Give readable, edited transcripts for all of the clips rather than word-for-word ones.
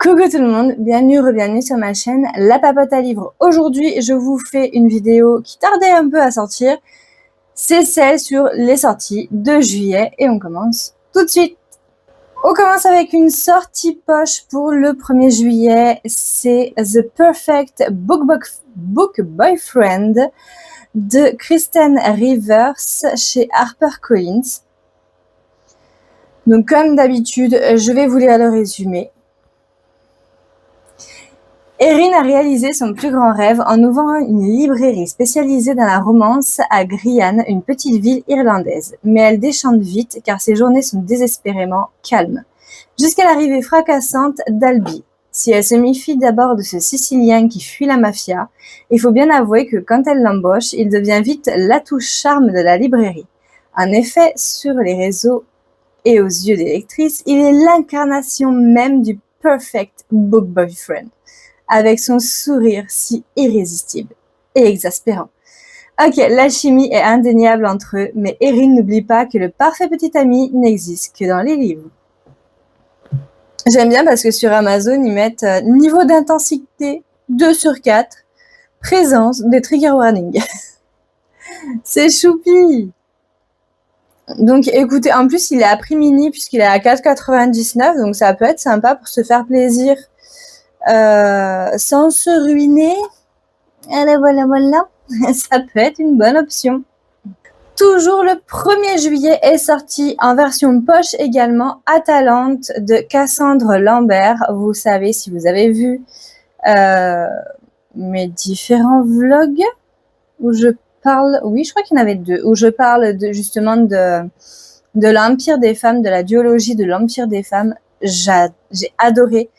Coucou tout le monde, bienvenue sur ma chaîne La Papote à Livres. Aujourd'hui, je vous fais une vidéo qui tardait un peu à sortir. C'est celle sur les sorties de juillet et on commence tout de suite. On commence avec une sortie poche pour le 1er juillet. C'est The Perfect Book Boyfriend de Kristen Rivers chez HarperCollins. Donc comme d'habitude, je vais vous lire le résumé. Erin a réalisé son plus grand rêve en ouvrant une librairie spécialisée dans la romance à Grian, une petite ville irlandaise. Mais elle déchante vite car ses journées sont désespérément calmes. Jusqu'à l'arrivée fracassante d'Albi. Si elle se méfie d'abord de ce Sicilien qui fuit la mafia, il faut bien avouer que quand elle l'embauche, il devient vite l'atout charme de la librairie. En effet, sur les réseaux et aux yeux des lectrices, il est l'incarnation même du Perfect Book Boyfriend, avec son sourire si irrésistible et exaspérant. Ok, la chimie est indéniable entre eux, mais Erin n'oublie pas que le parfait petit ami n'existe que dans les livres. J'aime bien parce que sur Amazon, ils mettent niveau d'intensité 2 sur 4, présence des trigger warnings. C'est choupi. Donc écoutez, en plus il est à prix mini puisqu'il est à 4,99, donc ça peut être sympa pour se faire plaisir sans se ruiner. Allez, voilà, ça peut être une bonne option. Toujours le 1er juillet est sorti en version poche également Atalante de Cassandre Lambert. Vous savez, si vous avez vu mes différents vlogs où je parle, oui, je crois qu'il y en avait 2, où je parle justement de l'Empire des femmes, de la duologie de l'Empire des femmes. J'ai adoré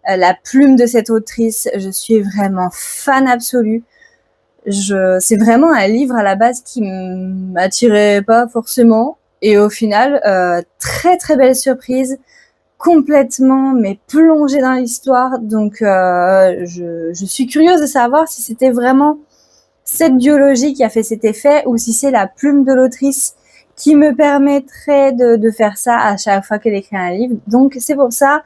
la plume de cette autrice, je suis vraiment fan absolue. C'est vraiment un livre à la base qui m'attirait pas forcément, et au final, très très belle surprise, complètement mais plongée dans l'histoire. Donc je suis curieuse de savoir si c'était vraiment cette duologie qui a fait cet effet ou si c'est la plume de l'autrice qui me permettrait de faire ça à chaque fois qu'elle écrit un livre. Donc c'est pour ça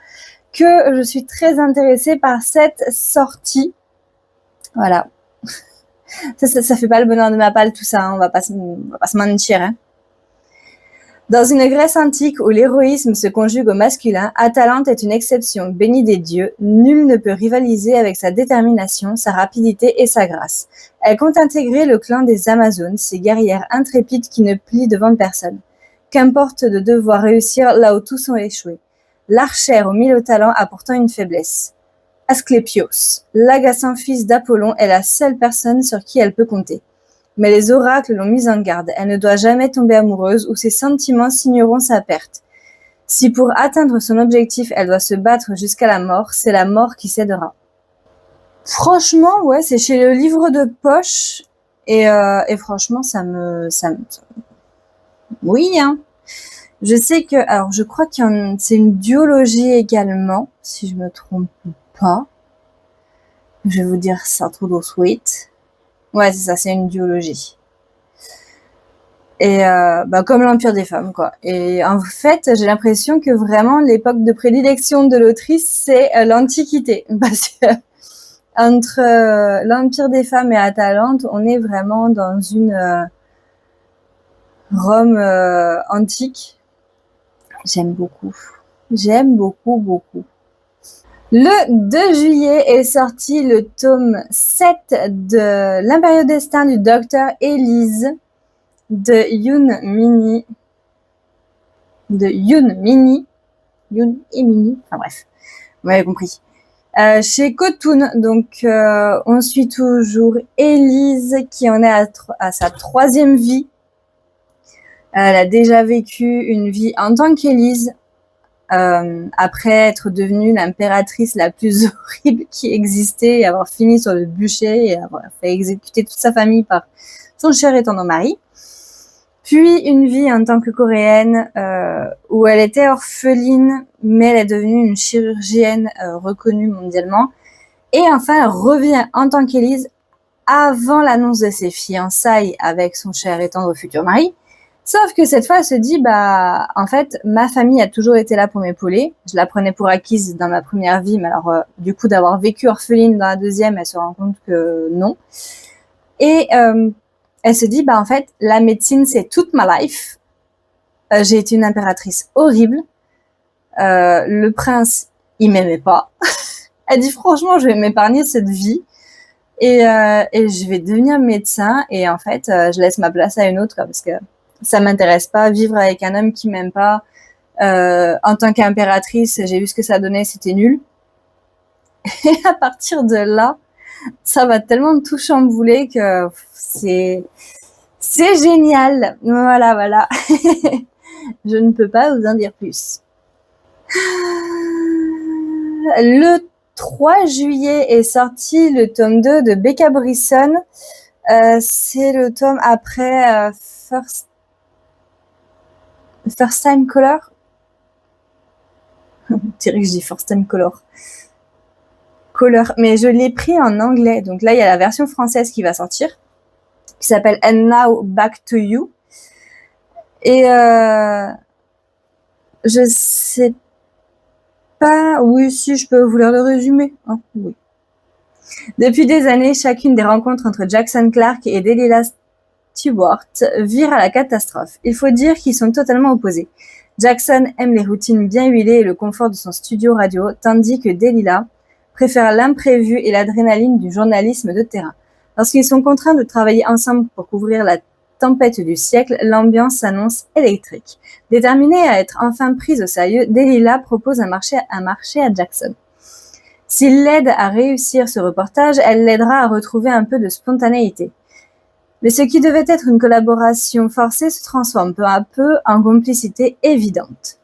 que je suis très intéressée par cette sortie. Voilà. Ça fait pas le bonheur de ma palle tout ça, hein. On va pas se mentir. Hein. Dans une Grèce antique où l'héroïsme se conjugue au masculin, Atalante est une exception bénie des dieux. Nul ne peut rivaliser avec sa détermination, sa rapidité et sa grâce. Elle compte intégrer le clan des Amazones, ces guerrières intrépides qui ne plient devant personne. Qu'importe de devoir réussir là où tous ont échoué. L'archère aux 1000 talents a pourtant une faiblesse. Asclépios, l'agaçant fils d'Apollon, est la seule personne sur qui elle peut compter. Mais les oracles l'ont mise en garde. Elle ne doit jamais tomber amoureuse ou ses sentiments signeront sa perte. Si pour atteindre son objectif, elle doit se battre jusqu'à la mort, c'est la mort qui cédera. Franchement, ouais, c'est chez le livre de poche et franchement, ça me... Oui, hein. Je sais que, alors je crois que c'est une duologie également, si je me trompe pas. Je vais vous dire ça tout de suite. Ouais, c'est ça, c'est une duologie. Et comme l'Empire des femmes, quoi. Et en fait, j'ai l'impression que vraiment l'époque de prédilection de l'autrice, c'est l'Antiquité. Parce que entre l'Empire des femmes et Atalante, on est vraiment dans une Rome antique. J'aime beaucoup. J'aime beaucoup, beaucoup. Le 2 juillet est sorti le tome 7 de L'Impérieux Destin du Docteur Élise de Yoon Mini. Yoon et Mini. Enfin bref, vous m'avez compris. Chez Kotun, donc on suit toujours Élise qui en est à sa 3e vie. Elle a déjà vécu une vie en tant qu'Élise, après être devenue l'impératrice la plus horrible qui existait et avoir fini sur le bûcher et avoir fait exécuter toute sa famille par son cher et tendre mari. Puis une vie en tant que coréenne où elle était orpheline, mais elle est devenue une chirurgienne reconnue mondialement. Et enfin, elle revient en tant qu'Élise avant l'annonce de ses fiançailles avec son cher et tendre futur mari. Sauf que cette fois, elle se dit, bah, en fait, ma famille a toujours été là pour m'épauler. Je la prenais pour acquise dans ma première vie, mais alors, du coup, d'avoir vécu orpheline dans la deuxième, elle se rend compte que non. Et elle se dit, bah, en fait, la médecine, c'est toute ma life. J'ai été une impératrice horrible. Le prince, il m'aimait pas. Elle dit, franchement, je vais m'épargner cette vie. Et je vais devenir médecin. Et en fait, je laisse ma place à une autre, parce que ça m'intéresse pas. Vivre avec un homme qui m'aime pas. En tant qu'impératrice, j'ai vu ce que ça donnait, c'était nul. Et à partir de là, ça va tellement tout chambouler que c'est génial. Voilà. Je ne peux pas vous en dire plus. Le 3 juillet est sorti le tome 2 de Becca Brisson. C'est le tome après First Time Color. Je dirais que je dis First Time Color. Mais je l'ai pris en anglais. Donc là, il y a la version française qui va sortir, qui s'appelle And Now Back to You. Et je sais pas. Oui, si, je peux vous lire le résumé. Hein, oui. Depuis des années, chacune des rencontres entre Jackson Clark et Delilah Stewart vire à la catastrophe. Il faut dire qu'ils sont totalement opposés. Jackson aime les routines bien huilées et le confort de son studio radio, tandis que Delilah préfère l'imprévu et l'adrénaline du journalisme de terrain. Lorsqu'ils sont contraints de travailler ensemble pour couvrir la tempête du siècle, l'ambiance s'annonce électrique. Déterminée à être enfin prise au sérieux, Delilah propose un marché à Jackson. S'il l'aide à réussir ce reportage, elle l'aidera à retrouver un peu de spontanéité. Mais ce qui devait être une collaboration forcée se transforme peu à peu en complicité évidente.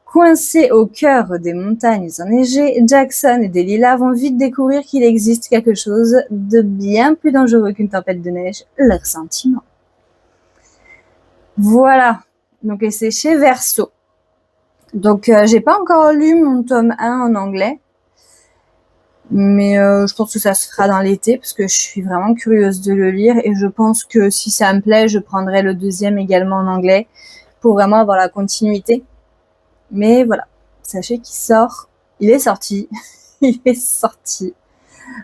Coincés au cœur des montagnes enneigées, Jackson et Delilah vont vite découvrir qu'il existe quelque chose de bien plus dangereux qu'une tempête de neige, leurs sentiments. Voilà, donc et c'est chez Verso. Donc j'ai pas encore lu mon tome 1 en anglais, mais je pense que ça se fera dans l'été, parce que je suis vraiment curieuse de le lire, et je pense que si ça me plaît, je prendrai le deuxième également en anglais, pour vraiment avoir la continuité. Mais voilà, sachez il est sorti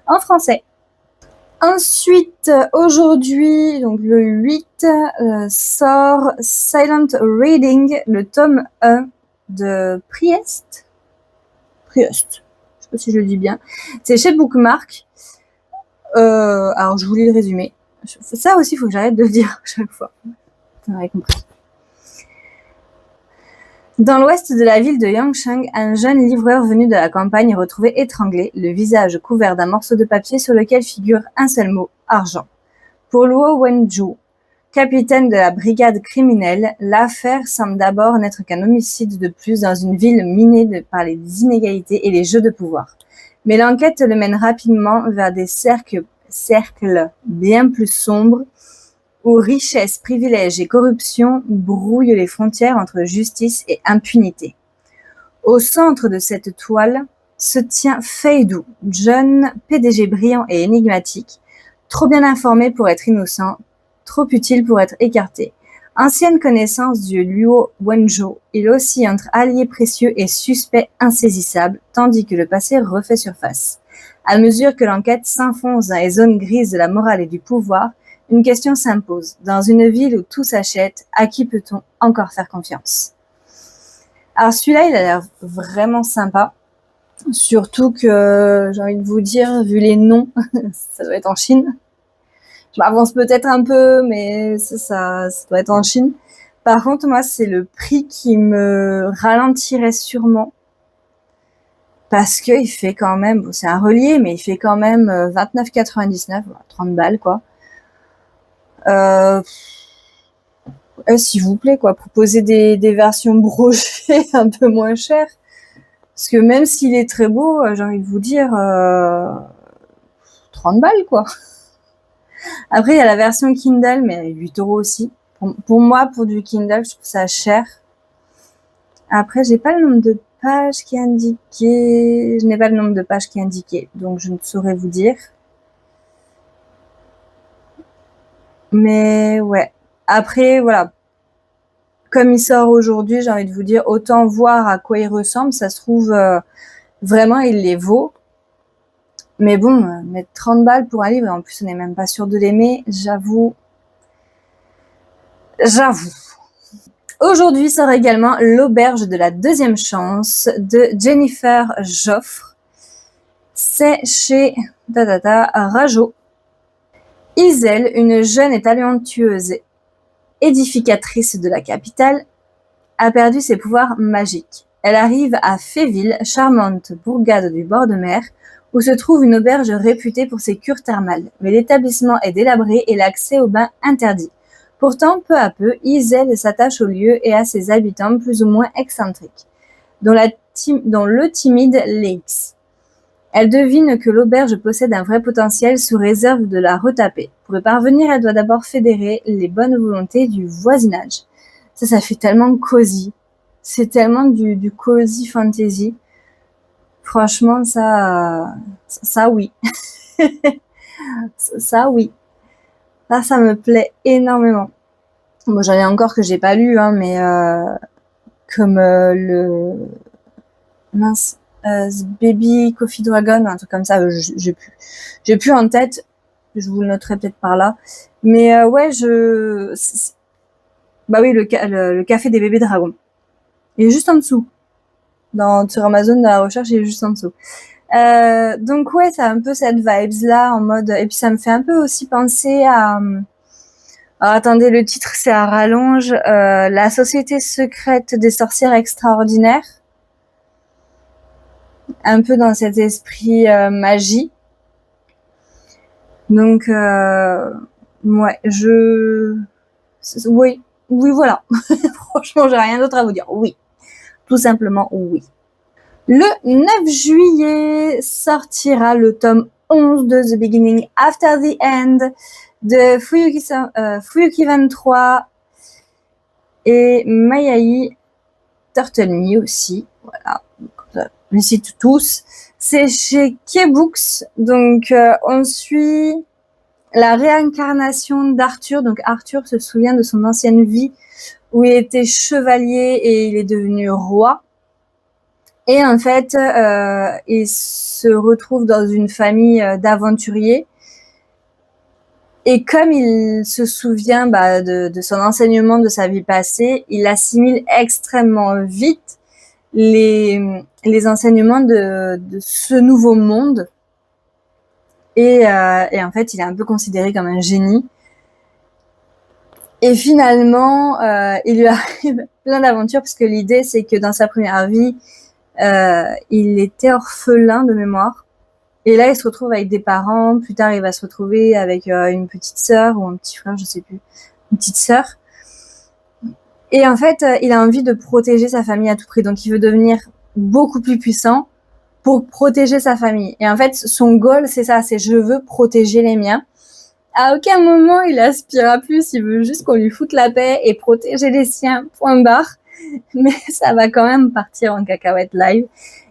en français. Ensuite, aujourd'hui, donc le 8, sort Silent Reading, le tome 1 de Priest. Je sais pas si je le dis bien. C'est chez Bookmark. Alors, je vous lis le résumé. Ça aussi, il faut que j'arrête de le dire chaque fois. Vous avez compris. Dans l'ouest de la ville de Yangcheng, un jeune livreur venu de la campagne est retrouvé étranglé, le visage couvert d'un morceau de papier sur lequel figure un seul mot, argent. Pour Luo Wenju, capitaine de la brigade criminelle, l'affaire semble d'abord n'être qu'un homicide de plus dans une ville minée par les inégalités et les jeux de pouvoir. Mais l'enquête le mène rapidement vers des cercles bien plus sombres, où richesse, privilèges et corruption brouillent les frontières entre justice et impunité. Au centre de cette toile se tient Fei Du, jeune PDG brillant et énigmatique, trop bien informé pour être innocent, trop utile pour être écarté. Ancienne connaissance du Luo Wenjo, il oscille entre allié précieux et suspect insaisissable, tandis que le passé refait surface. À mesure que l'enquête s'enfonce dans les zones grises de la morale et du pouvoir, une question s'impose. Dans une ville où tout s'achète, à qui peut-on encore faire confiance? Alors celui-là, il a l'air vraiment sympa. Surtout que, j'ai envie de vous dire, vu les noms, ça doit être en Chine. Je m'avance peut-être un peu, mais ça doit être en Chine. Par contre, moi, c'est le prix qui me ralentirait sûrement. Parce qu'il fait quand même, bon, c'est un relié, mais il fait quand même 29,99, 30 balles, quoi. S'il vous plaît, quoi, proposez des versions brochées un peu moins chères. Parce que même s'il est très beau, j'ai envie de vous dire 30 balles, quoi. Après, il y a la version Kindle, mais 8 € aussi. Pour moi, pour du Kindle, je trouve ça cher. Après, j'ai pas le nombre de pages qui est indiqué. Je n'ai pas le nombre de pages qui est indiqué, donc je ne saurais vous dire. Mais ouais. Après, voilà. comme il sort aujourd'hui, j'ai envie de vous dire, autant voir à quoi il ressemble. Ça se trouve, vraiment, il les vaut. Mais bon, mettre 30 balles pour un livre, et en plus, on n'est même pas sûr de l'aimer, j'avoue. Aujourd'hui sort également L'Auberge de la deuxième chance de Jennifer Joffre. C'est chez Rajo. Iselle, une jeune et talentueuse édificatrice de la capitale, a perdu ses pouvoirs magiques. Elle arrive à Féville, charmante bourgade du bord de mer, où se trouve une auberge réputée pour ses cures thermales. Mais l'établissement est délabré et l'accès aux bains interdit. Pourtant, peu à peu, Iselle s'attache au lieu et à ses habitants plus ou moins excentriques, dont le timide Lex. Elle devine que l'auberge possède un vrai potentiel sous réserve de la retaper. Pour y parvenir, elle doit d'abord fédérer les bonnes volontés du voisinage. Ça fait tellement cosy. C'est tellement du cosy fantasy. Franchement, ça oui. ça oui. Ça me plaît énormément. Bon, j'en ai encore que j'ai pas lu, hein, mais comme Baby Coffee Dragon, un truc comme ça, j'ai plus en tête. Je vous le noterai peut-être par là. Mais ouais, bah oui, le café des bébés dragons. Il est juste en dessous. Sur Amazon, dans la recherche, il est juste en dessous. Donc ouais, c'est un peu cette vibes-là, en mode... Et puis ça me fait un peu aussi penser à... Alors attendez, le titre, c'est à rallonge. La société secrète des sorcières extraordinaires. Un peu dans cet esprit magie. Donc, ouais, oui, voilà. Franchement, j'ai rien d'autre à vous dire. Oui, tout simplement oui. Le 9 juillet sortira le tome 11 de The Beginning After the End de Fuyuki 23 et Mayai Turtleme aussi. Voilà, je les cite tous. C'est chez K-Books, donc on suit la réincarnation d'Arthur. Donc Arthur se souvient de son ancienne vie où il était chevalier et il est devenu roi. Et en fait, il se retrouve dans une famille d'aventuriers. Et comme il se souvient de son enseignement de sa vie passée, il assimile extrêmement vite les enseignements de ce nouveau monde. Et en fait, il est un peu considéré comme un génie. Et finalement, il lui arrive plein d'aventures, parce que l'idée, c'est que dans sa première vie, il était orphelin de mémoire. Et là, il se retrouve avec des parents. Plus tard, il va se retrouver avec une petite sœur ou un petit frère, je sais plus. Une petite sœur. Et en fait, il a envie de protéger sa famille à tout prix. Donc, il veut devenir beaucoup plus puissant pour protéger sa famille. Et en fait, son goal, c'est ça, c'est je veux protéger les miens. À aucun moment, il aspire à plus. Il veut juste qu'on lui foute la paix et protéger les siens, point barre. Mais ça va quand même partir en cacahuète live.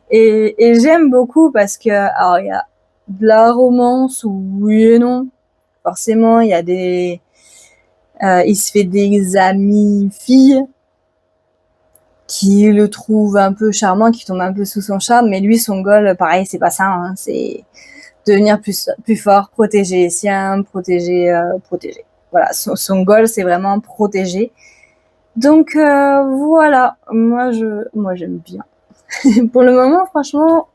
Et j'aime beaucoup parce que, alors, il y a de la romance, oui et non. Forcément, il y a il se fait des amis filles qui le trouvent un peu charmant, qui tombent un peu sous son charme, mais lui, son goal, pareil, c'est pas ça, hein, c'est devenir plus fort, protéger les siens, protéger. Voilà, son goal, c'est vraiment protéger. Donc, voilà, moi, j'aime bien. Pour le moment, franchement,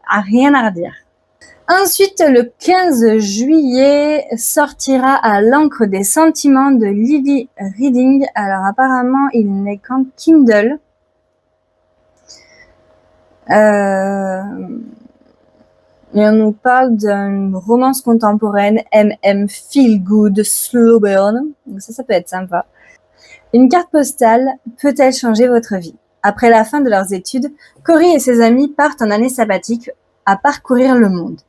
rien à redire. Ensuite, le 15 juillet, sortira À l'encre des sentiments de Lily Reading. Alors, apparemment, il n'est qu'en Kindle. Et on nous parle d'une romance contemporaine, Feel Good, Slow Burn. Donc ça peut être sympa. Une carte postale peut-elle changer votre vie? Après la fin de leurs études, Cory et ses amis partent en année sabbatique à parcourir le monde.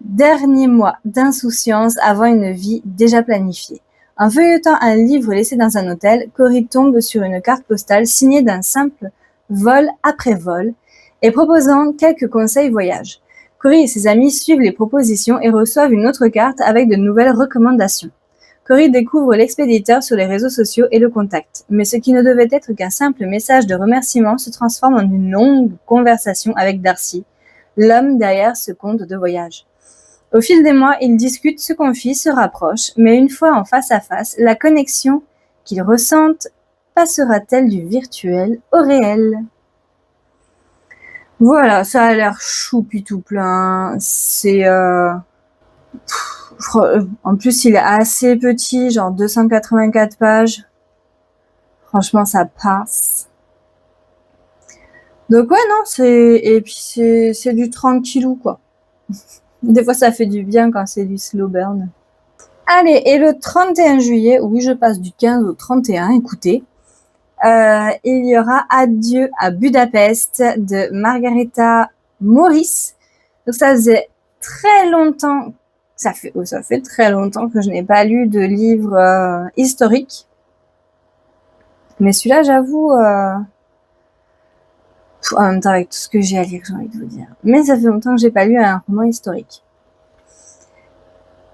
Dernier mois d'insouciance avant une vie déjà planifiée. En feuilletant un livre laissé dans un hôtel, Cory tombe sur une carte postale signée d'un simple vol après vol et proposant quelques conseils voyage. Cory et ses amis suivent les propositions et reçoivent une autre carte avec de nouvelles recommandations. Cory découvre l'expéditeur sur les réseaux sociaux et le contacte. Mais ce qui ne devait être qu'un simple message de remerciement se transforme en une longue conversation avec Darcy, l'homme derrière ce compte de voyage. Au fil des mois, ils discutent, se confient, se rapprochent, mais une fois en face à face, la connexion qu'ils ressentent passera-t-elle du virtuel au réel? Voilà, ça a l'air choupi tout plein. C'est en plus, il est assez petit, genre 284 pages. Franchement, ça passe. Donc ouais, non, et puis c'est du tranquillou, quoi. Des fois, ça fait du bien quand c'est du slow burn. Allez, et le 31 juillet, oui, je passe du 15 au 31, écoutez, il y aura Adieu à Budapest de Margareta Morris. Donc ça faisait très longtemps, ça fait très longtemps que je n'ai pas lu de livre historique. Mais celui-là, j'avoue, en même temps, avec tout ce que j'ai à lire, j'ai envie de vous dire. Mais ça fait longtemps que j'ai pas lu un roman historique.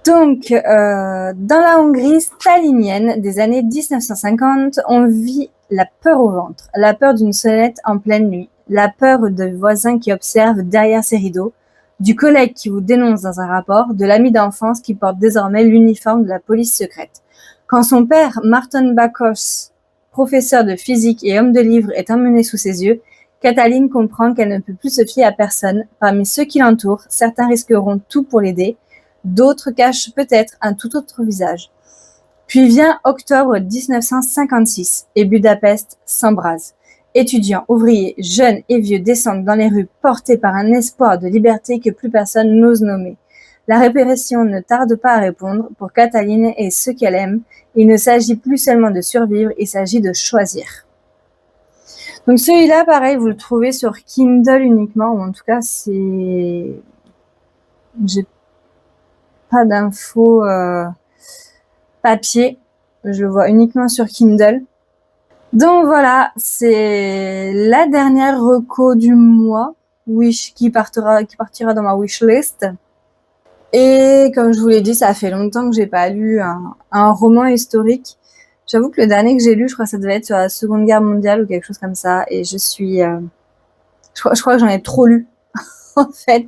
Donc, dans la Hongrie stalinienne des années 1950, on vit la peur au ventre, la peur d'une sonnette en pleine nuit, la peur de voisins qui observent derrière ses rideaux, du collègue qui vous dénonce dans un rapport, de l'ami d'enfance qui porte désormais l'uniforme de la police secrète. Quand son père, Martin Bakos, professeur de physique et homme de livre, est emmené sous ses yeux, Cataline comprend qu'elle ne peut plus se fier à personne. Parmi ceux qui l'entourent, certains risqueront tout pour l'aider, d'autres cachent peut-être un tout autre visage. Puis vient octobre 1956 et Budapest s'embrase. Étudiants, ouvriers, jeunes et vieux descendent dans les rues portés par un espoir de liberté que plus personne n'ose nommer. La répression ne tarde pas à répondre. Pour Cataline et ceux qu'elle aime, il ne s'agit plus seulement de survivre, il s'agit de choisir. Donc celui-là, pareil, vous le trouvez sur Kindle uniquement, ou en tout cas, j'ai pas d'infos papier, je le vois uniquement sur Kindle. Donc voilà, c'est la dernière reco du mois, qui partira dans ma wishlist. Et comme je vous l'ai dit, ça fait longtemps que j'ai pas lu un roman historique. J'avoue que le dernier que j'ai lu, je crois que ça devait être sur la Seconde Guerre mondiale ou quelque chose comme ça. Et je crois que j'en ai trop lu. En fait,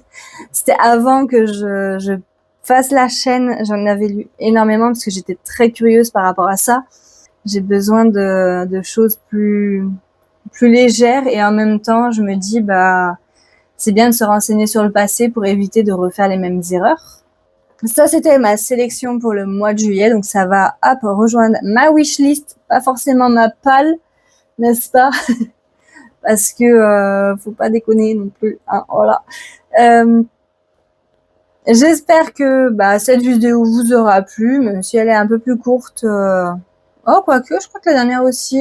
c'était avant que je fasse la chaîne, j'en avais lu énormément parce que j'étais très curieuse par rapport à ça. J'ai besoin de choses plus légères et en même temps, je me dis, c'est bien de se renseigner sur le passé pour éviter de refaire les mêmes erreurs. Ça, c'était ma sélection pour le mois de juillet. Donc, ça va, rejoindre ma wishlist. Pas forcément ma palle, n'est-ce pas? Parce que, faut pas déconner non plus, hein, voilà. J'espère que, cette vidéo vous aura plu, même si elle est un peu plus courte. Quoique, je crois que la dernière aussi,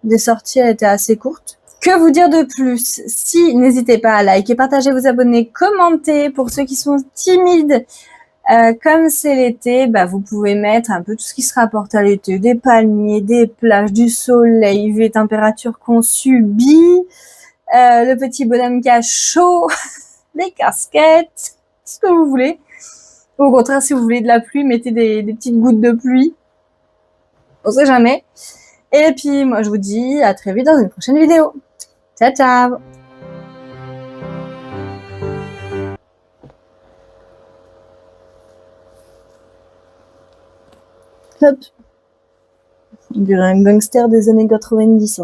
des sorties, elle était assez courte. Que vous dire de plus? Si, n'hésitez pas à liker, partager, vous abonner, commenter. Pour ceux qui sont timides, comme c'est l'été, vous pouvez mettre un peu tout ce qui se rapporte à l'été, des palmiers, des plages, du soleil, les températures qu'on subit, le petit bonhomme qui a chaud, les casquettes, ce que vous voulez. Ou au contraire, si vous voulez de la pluie, mettez des petites gouttes de pluie. On sait jamais. Et puis, moi, je vous dis à très vite dans une prochaine vidéo. Ciao, ciao! Hop. On dirait un gangster des années 90.